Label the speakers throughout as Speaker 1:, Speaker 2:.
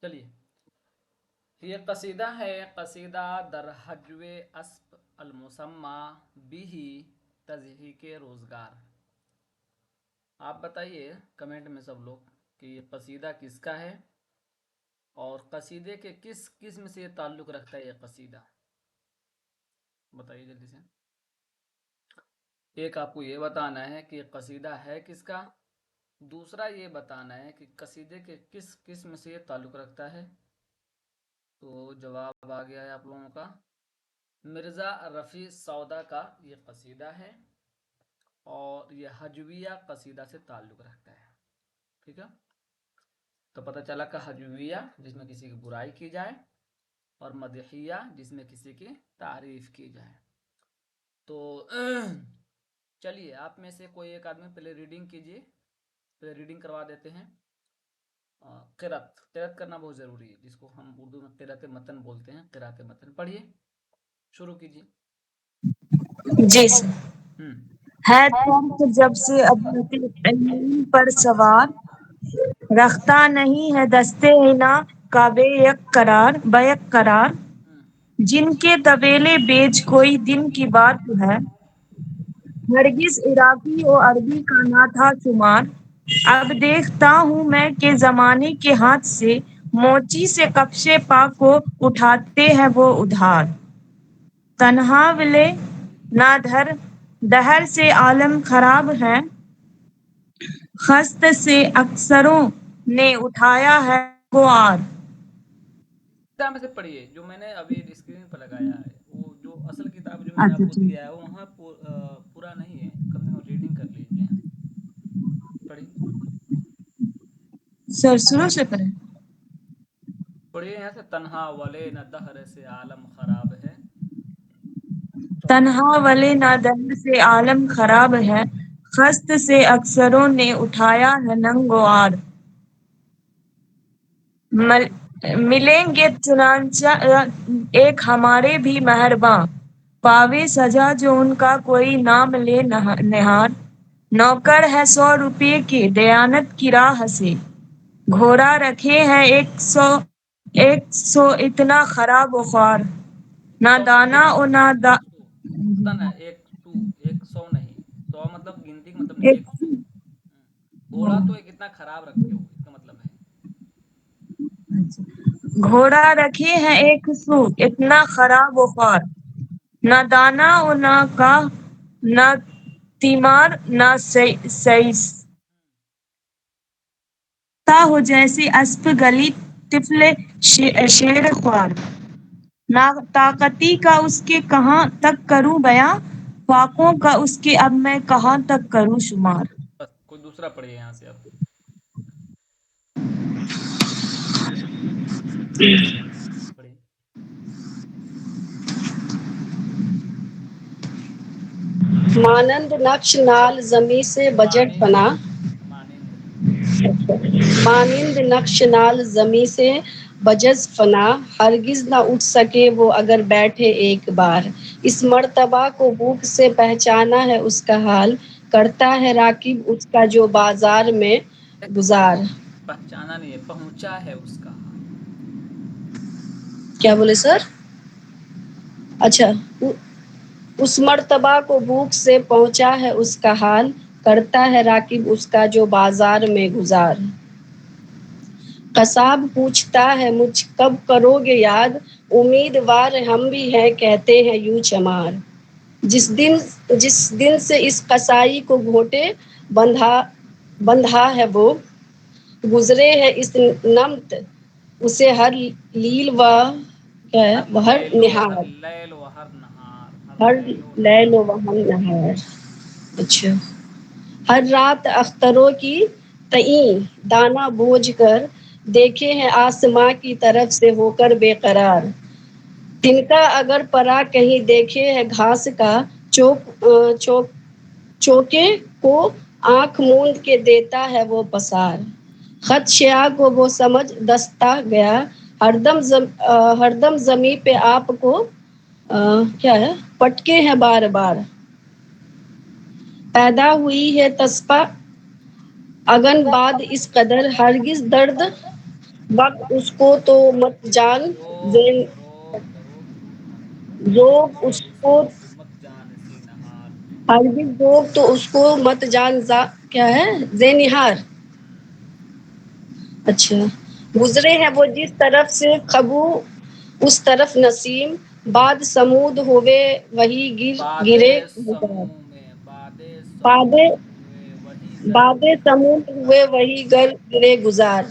Speaker 1: چلیے، یہ قصیدہ ہے، قصیدہ در حجو اسب المسمى به تضحیک روزگار۔ آپ بتائیے کمنٹ میں سب لوگ کہ یہ قصیدہ کس کا ہے اور قصیدے کے کس قسم سے یہ تعلق رکھتا ہے یہ قصیدہ، بتائیے جلدی سے۔ ایک آپ کو یہ بتانا ہے کہ قصیدہ ہے کس کا، دوسرا یہ بتانا ہے کہ قصیدے کے کس قسم سے یہ تعلق رکھتا ہے۔ تو جواب آ گیا ہے آپ لوگوں کا، مرزا رفیع سودا کا یہ قصیدہ ہے اور یہ حجویہ قصیدہ سے تعلق رکھتا ہے۔ ٹھیک ہے، تو پتہ چلا کہ حجویہ جس میں کسی کی برائی کی جائے اور مدحیہ جس میں کسی کی تعریف کی جائے۔ تو چلیے آپ میں سے کوئی ایک آدمی پہلے ریڈنگ کیجیے، پہلے ریڈنگ کروا دیتے ہیں۔ قرأت کرنا بہت ضروری ہے، جس کو ہم اردو میں قرأت متن بولتے ہیں۔ قرأت متن پڑھیے، شروع کیجیے۔
Speaker 2: جی سر۔ ہے ترک جب سے عظمت علم پر سوار، رکھتا نہیں ہے دستے ہنا کا بے یک قرار، جن کے طویلے بیج کوئی دن کی بات ہے، ہرگز عراقی و عربی کا نہ تھا شمار۔ اب دیکھتا ہوں میں کہ زمانے کے ہاتھ سے موچی سے کفش پا کو اٹھاتے ہیں وہ ادھار۔ تنہا ولے نہ دہر سے عالم خراب ہے، خست سے اکثروں نے اٹھایا ہے غبار۔
Speaker 1: میں سے پڑھیے جو میں نے ابھی اسکرین پر لگایا ہے، وہ جو اصل کتاب جو میں نے آپ
Speaker 2: اچھا
Speaker 1: کو
Speaker 2: ٹھیک
Speaker 1: دیا ہے وہاں پورا نہیں ہے، کم سے کم ریڈنگ کر لیجیے، پڑھیے
Speaker 2: سر شروع سے کریں۔
Speaker 1: پڑھیے یہاں سے، تنہا ولے نہ دہر سے عالم خراب ہے۔
Speaker 2: تنہا ولے نہ دہر سے عالم خراب ہے، خست سے اکثروں نے اٹھایا ہے ننگ و عار۔ ملیں گے چنانچہ ایک ہمارے بھی مہرباں، پاوے سجا جو ان کا کوئی نام لے نہار۔ نوکر ہے 100 روپے کے دیانت کی راہ سے، گھوڑا رکھے ہیں 100 اتنا خراب و خوار۔ نہ دانا اور نہ
Speaker 1: پتہ نا 100 نہیں، 100 مطلب گنتی کا مطلب نہیں، 100 گھوڑا تو ایک اتنا خراب رکھے ہو، اس کا مطلب ہے
Speaker 2: گھوڑا رکھے ہیں 100 اتنا خراب و خوار۔ نہ دانا و نہ کاہ نہ تیمار نہ سیس، ہو جیسے اسپ گلی طفل شیر خوار۔ نہ طاقتی کا اس کے کہاں تک کروں بیاں، فاقوں کا اس کے اب میں کہاں تک کروں شمار۔
Speaker 1: بس کوئی دوسرا پڑھیے یہاں سے اب۔ پڑھیے
Speaker 3: مانند نقش نال زمیں سے بجٹ فنا، مانند نقش نال زمیں سے بجز فنا، ہرگز نہ اٹھ سکے وہ اگر بیٹھے ایک بار۔ اس مرتبہ کو بھوک سے پہچانا ہے اس کا حال، کرتا ہے راکب اس کا جو بازار میں گزار۔
Speaker 1: پہچانا نہیں ہے، پہنچا ہے اس کا حال۔
Speaker 3: کیا بولے سر؟ اچھا، اس مرتبہ کو بھوک سے پہنچا ہے اس کا حال، کرتا ہے راکب اس کا جو بازار میں گزار۔ قصاب پوچھتا ہے مجھ کب کرو گے یاد، امیدوار ہم بھی ہیں کہتے ہیں یوں چمار۔ جس دن سے اس قصائی کو گھوٹے بندھا ہے وہ، گزرے ہے اس نمط اسے ہر لیل و ہر نہار،
Speaker 1: لیل و ہر نہار،
Speaker 3: ہر لیل و ہر نہار۔ اچھا، ہر رات اختروں کی تعین دانہ بوجھ کر، دیکھے ہیں آسماں کی طرف سے ہو کر بے قرار۔ تنکا اگر پرا کہیں دیکھے ہے گھاس کا، چوکے کو آنکھ موند کے دیتا ہے وہ پسار۔ خط شیعہ کو وہ سمجھ دستہ گیا، ہر دم زمیں پہ آپ کو کیا ہے پٹکے ہیں بار بار۔ پیدا ہوئی ہے تصفہ اگن بعد اس قدر، ہرگز درد وقت اس کو تو مت جان زین
Speaker 1: روک روک روک روک مت
Speaker 3: روگ اس
Speaker 1: ہرگز
Speaker 3: کو
Speaker 1: مت جان سی نہار
Speaker 3: ہرگز روگ تو اس کو مت جان کیا ہے زینہار اچھا گزرے ہیں وہ جس طرف سے خبو اس طرف نسیم بعد سمود ہوئے وہی
Speaker 1: باد
Speaker 3: گرے
Speaker 1: سموں میں باد
Speaker 3: باد
Speaker 1: سموں ہوئے وہی گر
Speaker 3: باد
Speaker 1: گرے
Speaker 3: سمود ہوئے
Speaker 1: گزار
Speaker 3: وہی گرے گزار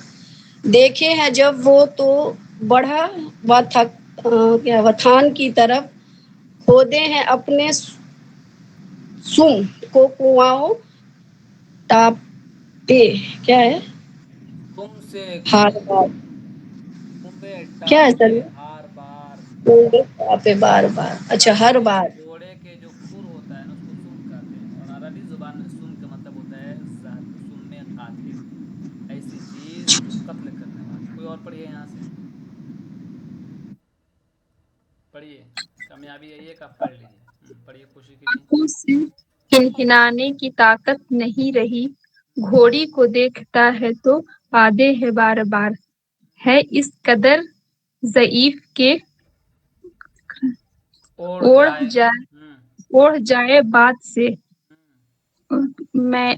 Speaker 3: دیکھے ہیں جب وہ تو بڑھا کیا وتھان کی طرف کھودے ہیں اپنے سم کو کنواؤں ٹاپے کیا ہے
Speaker 1: تم سے
Speaker 3: ہار بار
Speaker 1: کنبے
Speaker 3: کیا ہے
Speaker 1: ٹاپے
Speaker 3: سر
Speaker 1: ہار بار
Speaker 3: ٹاپے بار بار اچھا ہر
Speaker 1: دراصل
Speaker 3: بار
Speaker 1: گھوڑے کے جو کھر ہوتا ہے نا اس کو سم کہتے ہیں اور عربی زبان میں سم کا مطلب ہوتا ہے زہر سم قاتل ایسی چیز جو قتل کرنے والی کوئی اور پڑھیے یہاں سے پڑھیے کامیابی یہی ہے کہ آپ پڑھ لیجیے پڑھیے کوشش کیجیے
Speaker 2: آنکھوں سے ہنہنانے کی طاقت نہیں رہی گھوڑی کو دیکھتا ہے تو پادے ہے بار بار ہے اس قدر ضعیف کہ
Speaker 1: اوڑھ جائے
Speaker 2: اوڑھ جائے بات سے میں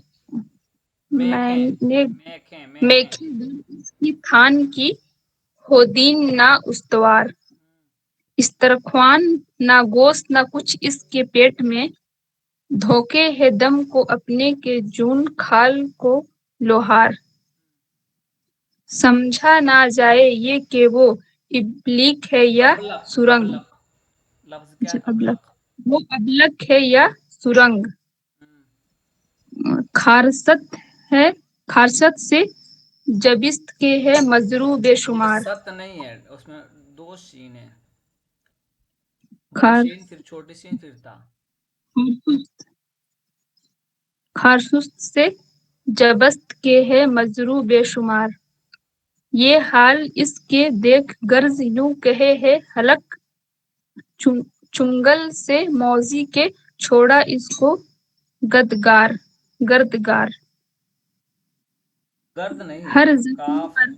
Speaker 2: میں
Speaker 1: میکھیں
Speaker 2: نے
Speaker 1: میکھیں میکھیں
Speaker 2: میکھی دی اس کی تھان کی ہو دین نہ استوار استرخوان نہ گوشت نہ کچھ اس کے پیٹ میں دھوکے ہے دم کو اپنے کے جون کھال کو لوہار سمجھا نہ جائے یہ کہ وہ ابلیغ ہے یا
Speaker 1: ابلق
Speaker 2: سرنگ
Speaker 1: ابلق لفظ کیا ہے ابلق
Speaker 2: وہ ابلک ہے یا سرنگ خارست سے جبست کے ہے مزرو بے
Speaker 1: یہ
Speaker 2: شمار
Speaker 1: ست نہیں ہے اس میں دو شین ہے بڑی
Speaker 2: خار
Speaker 1: شین پھر چھوٹی شین پھر تا
Speaker 2: خارسست سے جبست کے ہے مزرو بے شمار یہ حال اس کے دیکھ غرض یوں کہے ہے ہلک چنگل سے موذی کے چھوڑا اس کو گردگار
Speaker 1: گرد نہیں ہے
Speaker 2: ہر زخم
Speaker 1: کاف
Speaker 2: پر
Speaker 1: ہے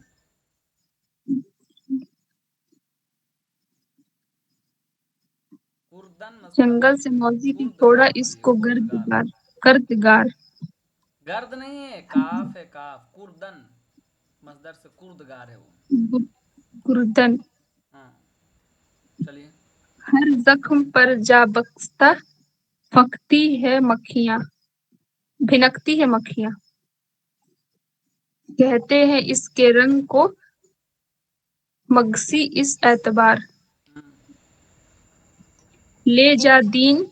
Speaker 1: کردن مصدر
Speaker 2: جنگل سے موذی کے چھوڑا
Speaker 1: کردگار
Speaker 2: اس
Speaker 1: پڑھیے
Speaker 2: کو
Speaker 1: کردگار
Speaker 2: گردگار
Speaker 1: گرد نہیں ہے کاف ہے کاف کردن مصدر سے کردگار ہے وہ
Speaker 2: گردن
Speaker 1: ہاں چلیے
Speaker 2: ہر زخم پر جا بستہ پھکتی ہے مکھیاں بھنکتی ہے مکھیاں کہتے ہیں اس کے رنگ کو مگسی اس اعتبار لے جا دین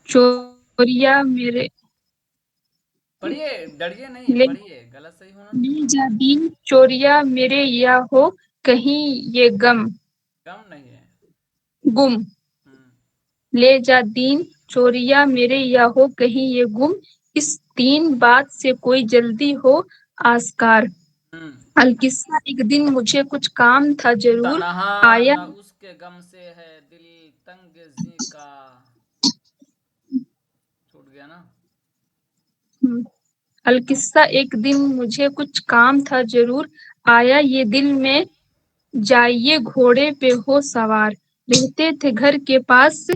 Speaker 2: چوریا میرے
Speaker 1: پڑھیے ڈریے نہیں
Speaker 2: لے
Speaker 1: پڑھیے غلط صحیح ہونا
Speaker 2: جا دین چوریا میرے یا ہو کہیں یہ
Speaker 1: کم نہیں ہے
Speaker 2: گم لے جا دین چوریا میرے یا ہو کہیں یہ گم اس تین بات سے کوئی جلدی ہو آسکار القصہ ایک دن مجھے کچھ کام تھا ضرور
Speaker 1: تنہا
Speaker 2: آیا
Speaker 1: نہ اس کے غم سے ہے دل تنگ زی کا چھوٹ گیا نا
Speaker 2: القصہ ایک دن مجھے کچھ کام تھا ضرور آیا یہ دل میں جائیے گھوڑے پہ ہو سوار رہتے تھے گھر کے پاس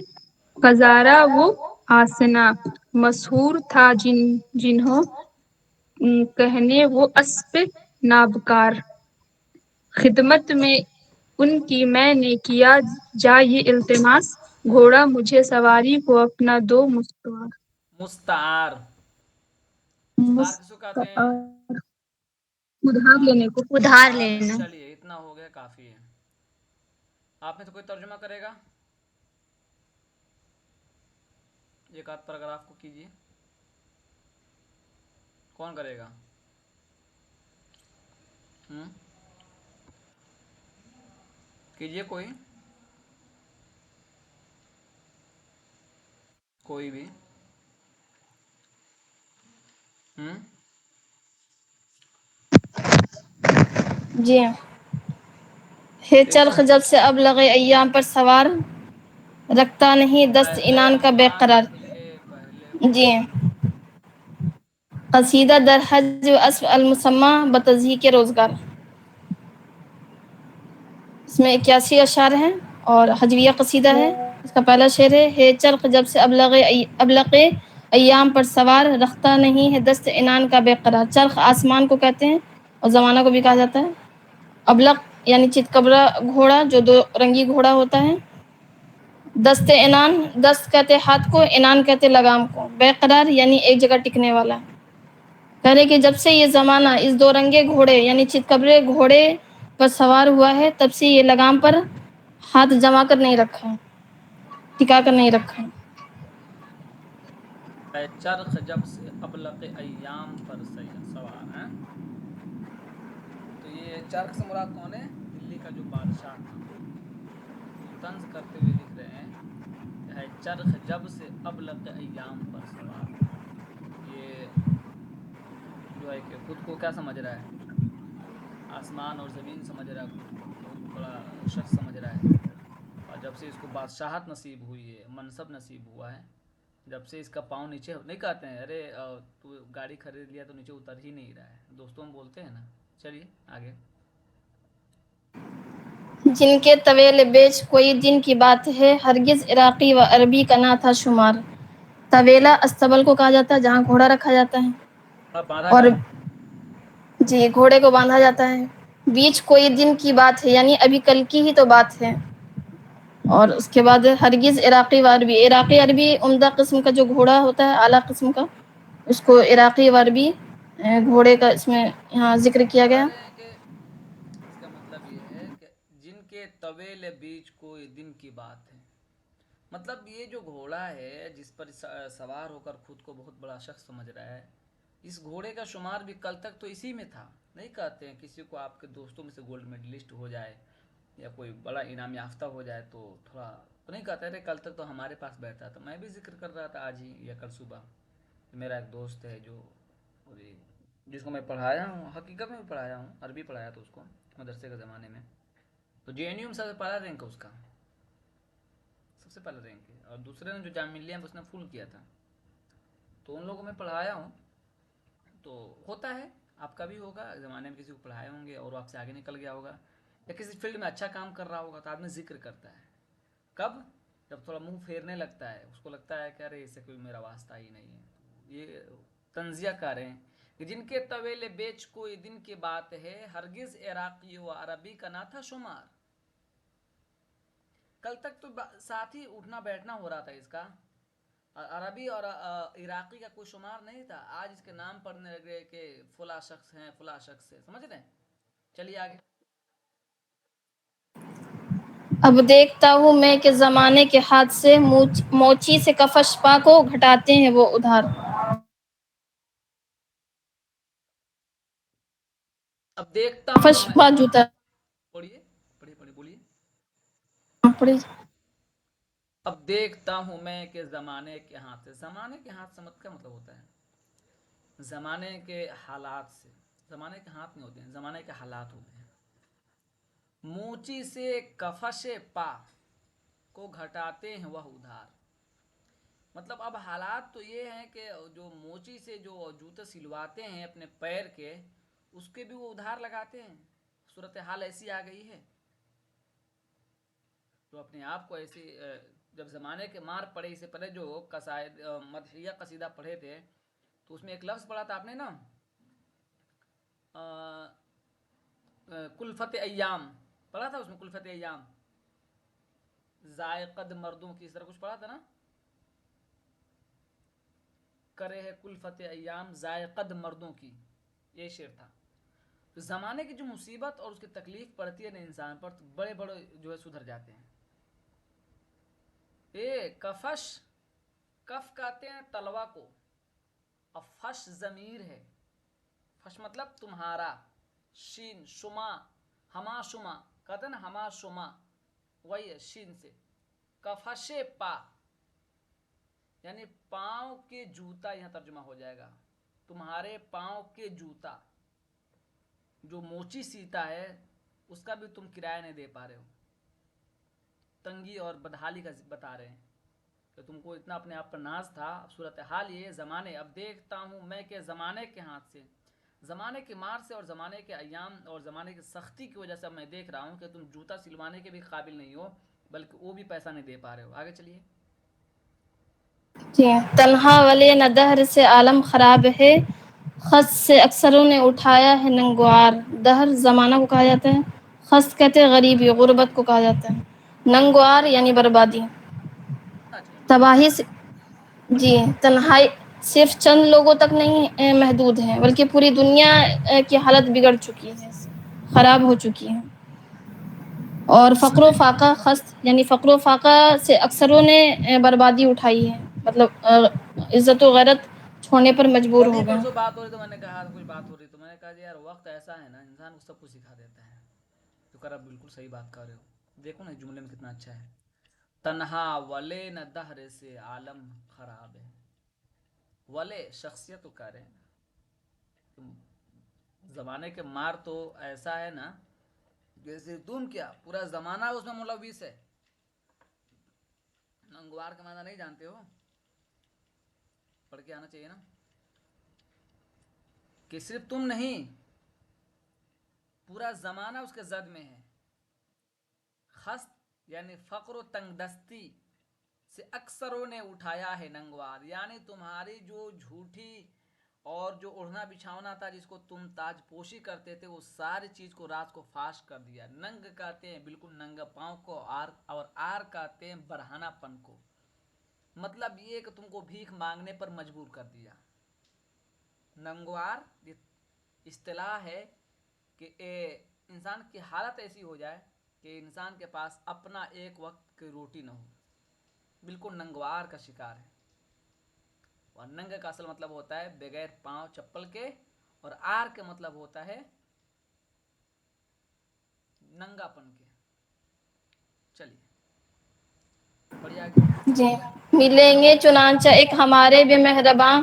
Speaker 2: ہزارہ وہ آسنا مشہور تھا جنہوں کہنے وہ اسپ نابکار خدمت میں ان کی میں نے کیا جا یہ التماس گھوڑا مجھے سواری کو اپنا دو
Speaker 1: مستعار مستعار کس کو کہتے ہیں
Speaker 2: ادھار لینے کو
Speaker 1: چلیے اتنا ہو گیا کافی ہے آپ میں سے کوئی ترجمہ کرے گا ایک آدھ پیراگراف کو کیجیے کون کرے گا کیجیے کوئی بھی
Speaker 4: جی ہے
Speaker 1: ٹھیک
Speaker 4: چرخ جب سے اب لگے ایام پر سوار رکھتا نہیں دست
Speaker 1: پہلے
Speaker 4: انعام کا بے
Speaker 1: عنان
Speaker 4: قرار
Speaker 1: پڑھیے پہلے
Speaker 4: جی قصیدہ در حج و اسف المسمہ بتضحیق روزگار اس میں 81 اشعار ہیں اور حجویہ قصیدہ ہے. اس کا پہلا شعر ہے چرخ جب سے ابلق ایام پر سوار رختہ نہیں ہے دست عنان کا بے قرار. چرخ آسمان کو کہتے ہیں اور زمانہ کو بھی کہا جاتا ہے. ابلق یعنی چتکبرا گھوڑا جو 2 رنگی گھوڑا ہوتا ہے. دست عنان، دست کہتے ہاتھ کو، عنان کہتے لگام کو. بے قرار یعنی ایک جگہ ٹکنے والا. کہہ رہے کہ جب سے یہ زمانہ اس 2 رنگے گھوڑے یعنی چتکبرے گھوڑے پر سوار ہوا ہے تب سے یہ لگام پر ہاتھ جما کر نہیں رکھا ہے، ٹکا کر نہیں رکھا ہے.
Speaker 1: اے چرخ جب سے ابلق ایام پر سوار ہیں. تو یہ چرخ سے مراد کون ہے؟ دلی کا جو بادشاہ تھا. تو طنز کرتے ہوئے لکھ رہے ہیں کہ ہے چرخ جب سے ابلق ایام پر سوار. یہ جو ہے کہ خود کو کیا سمجھ رہا ہے؟ آسمان اور زمین سمجھ رہا ہے، خود کو بہت بڑا شخص سمجھ رہا ہے. اور جب سے اس کو بادشاہت نصیب ہوئی ہے، منصب نصیب ہوا ہے، جب سے اس کا پاؤں نیچے نہیں کہتے ہیں ارے تو گاڑی خرید لیا تو نیچے اتر ہی نہیں رہا ہے، دوستوں ہم بولتے ہیں نا. چلیے آگے.
Speaker 4: جن کے طویل بیچ کوئی دن کی بات ہے ہرگز عراقی و عربی کا نہ تھا شمار. طویلہ استبل کو کہا جاتا ہے جہاں گھوڑا رکھا جاتا ہے.
Speaker 1: اب باندھا
Speaker 4: اور
Speaker 1: جاتا ہے.
Speaker 4: جی گھوڑے کو باندھا جاتا ہے. بیچ کوئی دن کی بات ہے یعنی ابھی کل کی ہی تو بات ہے. اور اس کے بعد ہرگز عراقی و عربی. عراقی عربی عمدہ قسم کا جو گھوڑا ہوتا ہے، اعلیٰ قسم کا، اس کو عراقی و عربی گھوڑے کا اس میں یہاں ذکر کیا
Speaker 1: کہہ
Speaker 4: گیا.
Speaker 1: رہے ہیں کہ اس کا مطلب یہ ہے کہ جن کے طویل بیچ کوئی دن کی بات ہے. مطلب یہ جو گھوڑا ہے جس پر سوار ہو کر خود کو بہت بڑا شخص سمجھ رہا ہے، اس گھوڑے کا شمار بھی کل تک تو اسی میں تھا. نہیں کہتے ہیں کسی کو آپ کے دوستوں میں سے گولڈ میڈلسٹ ہو جائے یا کوئی بڑا انعام یافتہ ہو جائے تو تھوڑا تو نہیں کہتے رہے کل تک تو ہمارے پاس بیٹھا تھا. میں بھی ذکر کر رہا تھا آج ہی یا کل صبح. میرا ایک دوست ہے جو جس کو میں پڑھایا ہوں، حقیقت میں بھی پڑھایا ہوں، عربی پڑھایا تھا اس کو مدرسے کے زمانے میں. تو جے این یو میں سب سے پہلا رینک ہے اس کا، سب سے پہلا رینک ہے. اور دوسرے نے جو جامعہ ملیہ میں اس نے فل کیا تھا. تو ان لوگوں میں پڑھایا ہوں. تو ہوتا ہے آپ کا بھی ہوگا، زمانے میں کسی کو پڑھائے ہوں گے اور وہ آپ سے آگے نکل گیا ہوگا یا کسی فیلڈ میں اچھا کام کر رہا ہوگا تو آدمی ذکر کرتا ہے. کب؟ جب تھوڑا منہ پھیرنے لگتا ہے، اس کو لگتا ہے کہ ارے اس سے کوئی میرا واسطہ ہی نہیں ہے. یہ تنزیہ کار ہیں کہ جن کے طویل بیچ کوئی دن کی بات ہے ہرگز عراقی و عربی کا نہ تھا شمار. کل تک تو ساتھ ہی اٹھنا بیٹھنا ہو رہا تھا اس کا، عربی اور عراقی کا کوئی شمار نہیں تھا. آج اس کے نام پڑھنے لگے کہ فلاں شخص ہیں فلاں شخص ہے. سمجھ رہے ہیں؟ چلیے آگے.
Speaker 4: اب دیکھتا ہوں میں کہ زمانے کے ہاتھ سے موچی سے کفش پا کو گھٹاتے ہیں وہ ادھار.
Speaker 1: اب دیکھتا ہوں
Speaker 4: کفش
Speaker 1: میں.
Speaker 4: پا جوتا
Speaker 1: پڑھیے پڑھیے بولیے.
Speaker 4: پڑی.
Speaker 1: اب دیکھتا ہوں میں کہ زمانے کے ہاتھ سے. زمانے کے ہاتھ سے کا مطلب ہوتا ہے زمانے کے حالات سے. زمانے کے ہاتھ نہیں ہوتے ہیں، زمانے کے حالات ہوتے ہیں. موچی سے کفش پا کو گھٹاتے ہیں وہ ادھار. مطلب اب حالات تو یہ ہیں کہ جو موچی سے جو جوتے سلواتے ہیں اپنے پیر کے، اس کے بھی وہ ادھار لگاتے ہیں. صورتحال ایسی آ گئی ہے تو اپنے آپ کو ایسی. جب زمانے کے مار پڑے اسے پہلے جو قصائد مدحیہ قصیدہ پڑھے تھے تو اس میں ایک لفظ پڑھا تھا آپ نے نا، کلفت ایام پڑھا تھا. اس میں کلفت ایام ذائقد مردوں کی اس طرح کچھ پڑھا تھا نا. کرے ہے کلفت ایام ذائقد مردوں کی، یہ شعر تھا. تو زمانے کی جو مصیبت اور اس کی تکلیف پڑتی ہے نا انسان پر تو بڑے بڑے جو ہے سدھر جاتے ہیں. کفش، کف کہتے ہیں تلوا کو، اور فش ضمیر ہے. فش مطلب تمہارا، شین شما ہما شما کہتے ہیں نا ہما شما، وہی ہے شین سے. کفش پا یعنی پاؤں کے جوتا، یہاں ترجمہ ہو جائے گا تمہارے پاؤں کے جوتا. جو موچی سیتا ہے اس کا بھی تم کرایہ نہیں دے پا رہے ہو. تنگی اور بدحالی کا بتا رہے ہیں کہ تم کو اتنا اپنے آپ پر ناز تھا. صورتحال یہ زمانے. اب دیکھتا ہوں میں کہ زمانے کے ہاتھ سے. زمانے کی مار سے اور زمانے کے ایام اور زمانے کی سختی کی وجہ سے میں دیکھ رہا ہوں کہ تم جوتا سلوانے کے بھی قابل نہیں ہو، بلکہ وہ بھی پیسہ نہیں دے پا رہے ہو. آگے چلیے.
Speaker 4: جی. تنہا ولے نہ دہر سے عالم خراب ہے، خست سے اکثروں نے اٹھایا ہے ننگوار. دہر زمانہ کو کہا جاتا ہے، خست کہتے ہیں غریبی، غربت کو کہا جاتا ہے، ننگوار یعنی بربادی،
Speaker 1: اچھا
Speaker 4: تباہی سے. جی. تنہائی صرف چند لوگوں تک نہیں محدود ہے، بلکہ پوری دنیا کی حالت بگڑ چکی ہے، خراب ہو چکی ہے. اور فقر و فاقہ، خست یعنی فقر و فاقہ سے اکثروں نے بربادی اٹھائی ہے، مطلب عزت و غیرت چھوڑنے پر مجبور
Speaker 1: کل ہی
Speaker 4: ہو گئے.
Speaker 1: پرسوں بات ہو رہی تو میں نے کہا کچھ بات ہو رہی تو میں نے کہا جی یار وقت ایسا ہے نا انسان کو سب کچھ سکھا دیتا ہے. تو کر آپ بالکل صحیح بات کر رہے ہو. دیکھو نا جملے میں کتنا اچھا ہے. تنہا ولے نہ دہر سے عالم خراب ہے. ولے شخصیت تو کہہ رہے ہیں. زمانے کے مار تو ایسا ہے نا جیسے تم کیا پورا زمانہ اس میں ملوث ہے. ننگوار کا معنی نہیں جانتے ہو؟ پڑھ کے آنا چاہیے نا کہ صرف تم نہیں پورا زمانہ اس کے زد میں ہے. خست یعنی فقر و تنگ دستی سے اکثروں نے اٹھایا ہے ننگوار، یعنی تمہاری جو جھوٹی اور جو اڑھنا بچھاونا تھا جس کو تم تاج پوشی کرتے تھے وہ ساری چیز کو رات کو فاش کر دیا. ننگ کہتے ہیں بالکل ننگا پاؤں کو، اور آر کہتے ہیں برہنہ پن کو. مطلب یہ کہ تم کو بھیک مانگنے پر مجبور کر دیا. ننگوار یہ اصطلاح ہے کہ انسان کی حالت ایسی ہو جائے کہ انسان کے پاس اپنا ایک وقت کی روٹی نہ ہو، بالکل ننگوار کا شکار ہے. اور ننگ کا اصل مطلب ہوتا ہے بغیر پاؤں چپل کے، اور آر کے مطلب ہوتا ہے ننگا پن کے. چلیے پڑھیے آگے.
Speaker 4: جی. ملیں گے چنانچہ ایک ہمارے بے مہرباں،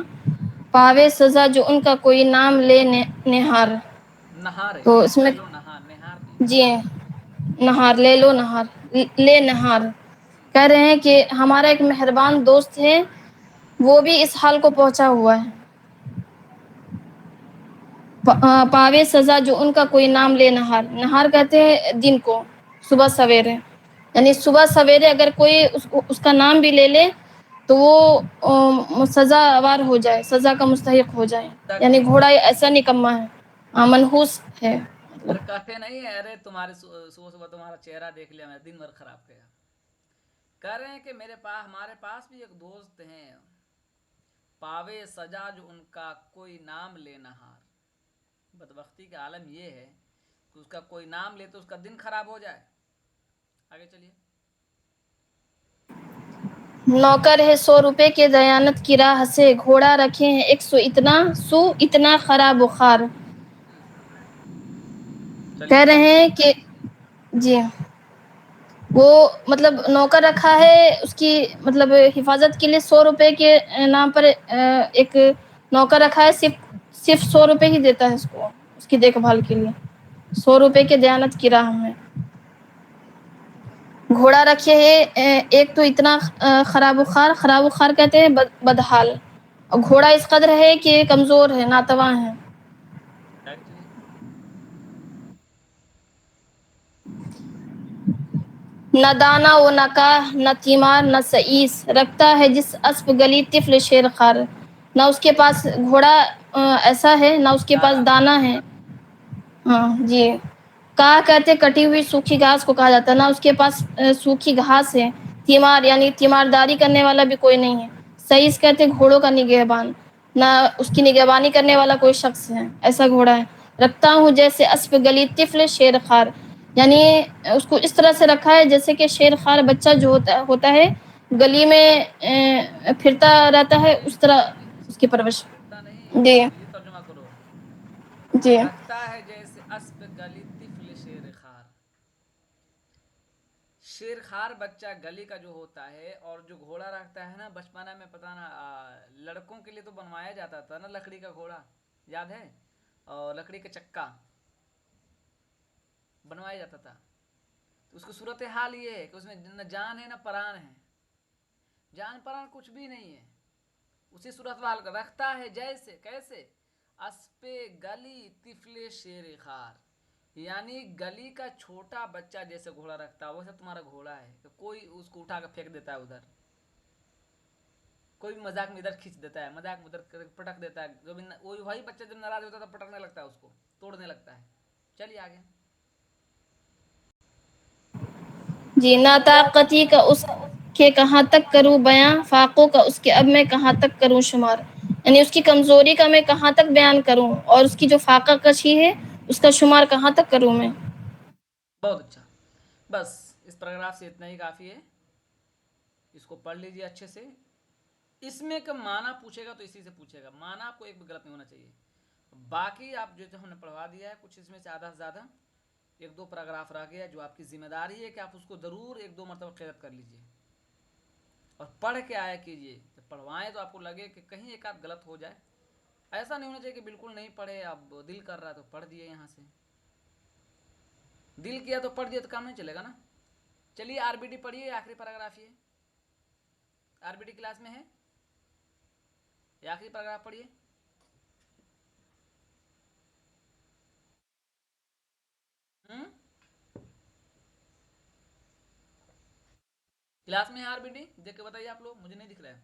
Speaker 4: پاوے سزا جو ان کا کوئی نام لے نہار.
Speaker 1: نہار ہے
Speaker 4: تو
Speaker 1: یہ
Speaker 4: اس میں
Speaker 1: لے لو نہار، نہار نہیں.
Speaker 4: جی نہار، لے لو نہار، لے نہار. کہہ رہے ہیں کہ ہمارا ایک مہربان دوست ہے، وہ بھی اس حال کو پہنچا ہوا ہے. پاوے سزا جو ان کا کوئی نام لے نہار. نہار کہتے ہیں دن کو، صبح سویرے. یعنی صبح سویرے اگر کوئی اس کا نام بھی لے لے تو وہ سزاوار ہو جائے، سزا کا مستحق ہو جائے. یعنی گھوڑا ایسا نکما ہے، منحوس ہے.
Speaker 1: ارے کہتے نہیں ہے ارے تمہارے صبح صبح تمہارا چہرہ دیکھ لیا میں دن بھر خراب کیا. کہہ رہے ہیں کہ ہمارے پاس بھی ایک دوست ہیں، پاوے سجا جو ان کا کوئی نام لے نہار. بدبختی کا عالم یہ ہے کہ اس کا کوئی نام لے تو اس کا دن خراب ہو جائے. آگے چلیے.
Speaker 4: نوکر ہے 100 روپے کے دیانت کی راہ سے، گھوڑا رکھے ہیں 100 سو اتنا خراب بخار.
Speaker 1: چلیے
Speaker 4: کہہ رہے ہیں کہ جی وہ مطلب نوکر رکھا ہے اس کی مطلب حفاظت کے لیے 100 روپے کے نام پر ایک نوکر رکھا ہے، صرف 100 روپے ہی دیتا ہے اس کو، اس کی دیکھ بھال کے لیے 100 روپے کے دیانت کی راہ میں. گھوڑا رکھے ہے ایک تو اتنا خراب بخار کہتے ہیں بدحال. اور گھوڑا اس قدر ہے کہ کمزور ہے، ناتواں ہے.
Speaker 1: آگے چلیے.
Speaker 4: نہ دانا و نہ کاہ، نہ تیمار نہ سعیس، رکھتا ہے جس اسپ گلی طفل شیر خار. نہ اس کے پاس گھوڑا ایسا ہے، نہ اس کے پاس دانا ہے. ہاں جی. کاہ کہتے کٹی ہوئی سوکھی گھاس کو کہا جاتا ہے، نہ اس کے پاس سوکھی گھاس ہے. تیمار یعنی تیمارداری کرنے والا بھی کوئی نہیں ہے. سعیس کہتے گھوڑوں کا نگہبان، نہ اس کی نگہبانی کرنے والا کوئی شخص ہے، ایسا گھوڑا ہے. رکھتا ہوں جیسے اسپ گلی طفل شیر خار، یعنی اس کو اس طرح سے رکھا ہے جیسے کہ شیر خار بچہ جو ہوتا ہے گلی میں پھرتا رہتا ہے، اس طرح اس کی پرورش.
Speaker 1: پھرتا نہیں،
Speaker 4: جی
Speaker 1: یہ ترجمہ کرو.
Speaker 4: جی
Speaker 1: رکھتا ہے جیسے اسپ گلی طفل شیر خار. شیر خار بچہ گلی کا جو ہوتا ہے، اور جو گھوڑا رکھتا ہے نا بچپنا میں پتہ نا لڑکوں کے لیے تو بنوایا جاتا تھا نا لکڑی کا گھوڑا، یاد ہے؟ اور لکڑی کا چکا بنوایا جاتا تھا. تو اس کی صورتحال یہ ہے کہ اس میں نہ جان ہے نہ پران ہے، جان پران کچھ بھی نہیں ہے. اسی صورتحال کا رکھتا ہے جیسے کیسے اسپے گلی طفل شیر خار، یعنی گلی کا چھوٹا بچہ جیسے گھوڑا رکھتا ہے ویسے تمہارا گھوڑا ہے کہ کوئی اس کو اٹھا کر پھینک دیتا ہے ادھر، کوئی مذاق میں ادھر کھینچ دیتا ہے، مذاق میں ادھر پٹک دیتا ہے، جو بھی وہی بچہ جب ناراض ہوتا ہے تو پٹکنے لگتا ہے، اس کو توڑنے لگتا ہے۔ چلیے آگے۔
Speaker 4: جی، ناطاقتی کا اس کے کہاں تک کروں بیاں، فاقوں کا اس کے اب میں کہاں تک کروں شمار، یعنی اس کی کمزوری کا میں کہاں تک بیان کروں اور اس کی جو فاقہ کشی ہے اس کا شمار کہاں تک کروں میں۔
Speaker 1: بہت اچھا، بس اس پیراگراف سے اتنا ہی کافی ہے، اس کو پڑھ لیجیے اچھے سے۔ اس میں کا معنی پوچھے گا تو اسی سے پوچھے گا، معنی آپ کو ایک بھی غلط نہیں ہونا چاہیے۔ باقی آپ جو ہم نے پڑھوا دیا ہے کچھ اس میں سے آدھا سے زیادہ ایک دو پیراگراف رہ گیا، جو آپ کی ذمہ داری ہے کہ آپ اس کو ضرور ایک دو مرتبہ قرأت کر لیجیے اور پڑھ کے آیا کیجیے۔ جب پڑھوائیں تو آپ کو لگے کہ کہیں ایک آدھ غلط ہو جائے، ایسا نہیں ہونا چاہیے کہ بالکل نہیں پڑھے، اب دل کر رہا ہے تو پڑھ دیے، یہاں سے دل کیا تو پڑھ دیا تو کام نہیں چلے گا نا۔ چلیے آر بی ڈی پڑھیے، آخری پیراگراف یہ آر بی ڈی کلاس میں ہے، یہ آخری پیراگراف پڑھیے۔ کلاس میں ہے آر بی ڈی، دیکھ کے بتائیے آپ لوگ، مجھے نہیں دکھ رہا ہے۔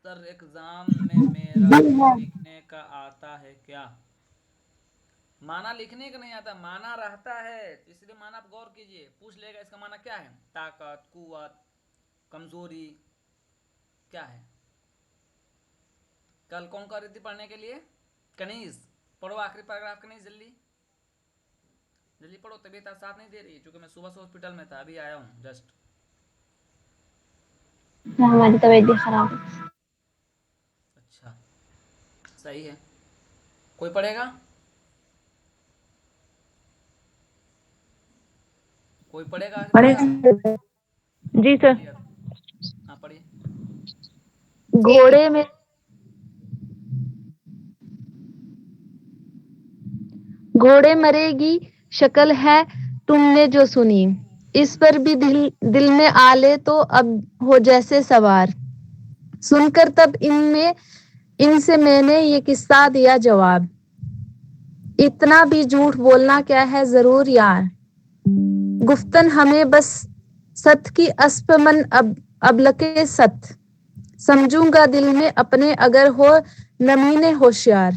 Speaker 1: سر ایگزام میں میرا لکھنے کا آتا ہے کیا؟ معنی لکھنے کا نہیں آتا، معنی رہتا ہے، اس لیے معنی آپ غور کیجئے، پوچھ لے گا اس کا معنی کیا ہے، طاقت، قوت، کمزوری، کیا ہے۔ کل کون کر رہی تھی پڑھنے کے لیے؟ کنیز، پڑھو آخری پیراگراف کنیز، جلدی جلدی پڑھو، طبیعت ساتھ نہیں دے رہی ہے، چونکہ میں صبح سے ہاسپٹل میں تھا، ابھی آیا ہوں جسٹ۔
Speaker 4: ہماری طبیعت بھی خراب ہے۔
Speaker 1: اچھا صحیح ہے، کوئی پڑھے گا؟ کوئی پڑھے گا آخری
Speaker 2: پڑھے
Speaker 1: پیراگراف؟
Speaker 2: جی سر۔
Speaker 1: چلیے ہاں پڑھیے۔
Speaker 5: گھوڑے مرے گی شکل ہے تم نے جو سنی، اس پر بھی دل میں آلے تو اب ہو جیسے سوار، سن کر تب ان سے میں نے یہ قصہ دیا جواب، اتنا بھی جھوٹ بولنا کیا ہے ضرور یار، گفتن ہمیں بس ست کی اسپ من ابلکے ست، سمجھوں گا دل میں اپنے اگر ہو نمین ہوشیار،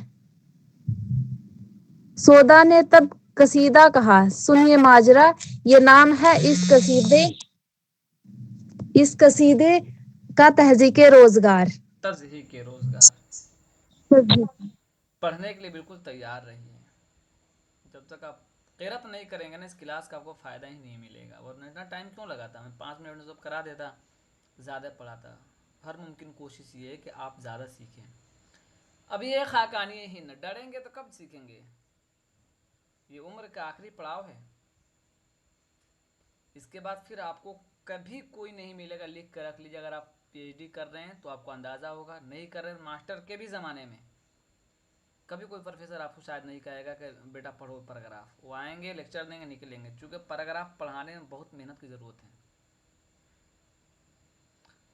Speaker 5: سودا نے تب قصیدہ کہا سنیے ماجرا، یہ نام ہے اس قصیدے کا تہذیب روزگار۔
Speaker 1: تضحیق روزگار۔ پڑھنے کے لیے بالکل تیار رہیے، جب تک آپ قرأت نہیں کریں گے نا اس کلاس کا آپ کو فائدہ ہی نہیں ملے گا، ورنہ اتنا ٹائم کیوں لگاتا، میں 5 منٹ میں سب کرا دیتا، زیادہ پڑھاتا۔ ہر ممکن کوشش یہ ہے کہ آپ زیادہ سیکھیں۔ اب یہ خاکانی ہی نہ ڈریں گے تو کب سیکھیں گے، یہ عمر کا آخری پڑاؤ ہے، اس کے بعد پھر آپ کو کبھی کوئی نہیں ملے گا، لکھ کر رکھ لیجیے، اگر آپ پی ایچ ڈی کر رہے ہیں تو آپ کو اندازہ ہوگا، نہیں کر رہے ہیں ماسٹر کے بھی زمانے میں کبھی کوئی پروفیسر آپ کو شاید نہیں کہے گا کہ بیٹا پڑھو پیراگراف، وہ آئیں گے لیکچر دیں گے نکلیں گے، چونکہ پیراگراف پڑھانے میں بہت محنت کی ضرورت ہے۔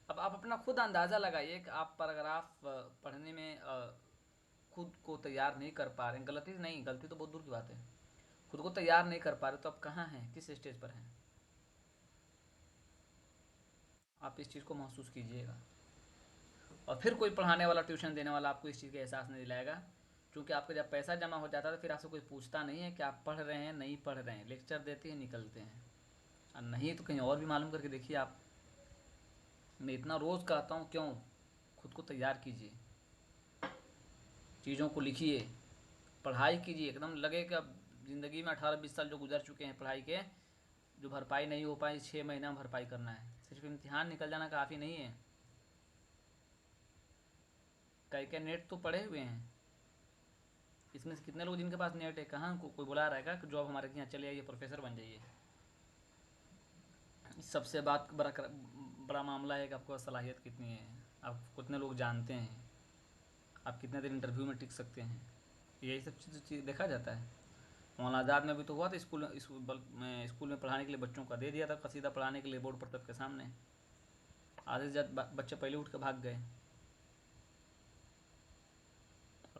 Speaker 1: اب آپ اپنا خود اندازہ لگائیے کہ آپ پیراگراف پڑھنے میں خود کو تیار نہیں کر پا رہے ہیں، غلطی تو بہت دور کی بات ہے، خود کو تیار نہیں کر پا رہے تو آپ کہاں ہیں، کس اسٹیج پر ہیں، آپ اس چیز کو محسوس کیجئے گا، اور پھر کوئی پڑھانے والا ٹیوشن دینے والا آپ کو اس چیز کا احساس نہیں دلائے گا، کیونکہ آپ کا جب پیسہ جمع ہو جاتا ہے تو پھر آپ سے کوئی پوچھتا نہیں ہے کہ آپ پڑھ رہے ہیں نہیں پڑھ رہے ہیں، لیکچر دیتے ہیں نکلتے ہیں، اور نہیں تو کہیں اور بھی معلوم کر کے دیکھیے۔ آپ میں اتنا روز کہتا ہوں کیوں، خود کو تیار کیجئے، چیزوں کو لکھیے، پڑھائی کیجئے، ایک دم لگے کہ اب زندگی میں 18-20 سال جو گزر چکے ہیں پڑھائی کے، جو بھرپائی نہیں ہو پائی 6 مہینہ بھرپائی کرنا ہے، صرف امتحان نکل جانا کافی نہیں ہے، کئی نیٹ تو پڑھے ہوئے ہیں، اس میں سے کتنے لوگ جن کے پاس نیٹ ہے، کہاں کوئی بلا رہے گا کہ جو اب ہمارے یہاں چلے آئیے پروفیسر بن جائیے، سب سے بڑا معاملہ ہے کہ آپ کو صلاحیت کتنی ہے، آپ کتنے لوگ جانتے ہیں، آپ کتنے دن انٹرویو میں ٹک سکتے ہیں، یہی سب چیز دیکھا جاتا ہے۔ مولانا آزاد میں بھی تو ہوا تھا، اسکول میں پڑھانے کے لیے بچوں کا دے دیا تھا قصیدہ پڑھانے کے لیے بورڈ پر سب کے سامنے، آدھے سے زیادہ بچے پہلے اٹھ کے بھاگ گئے،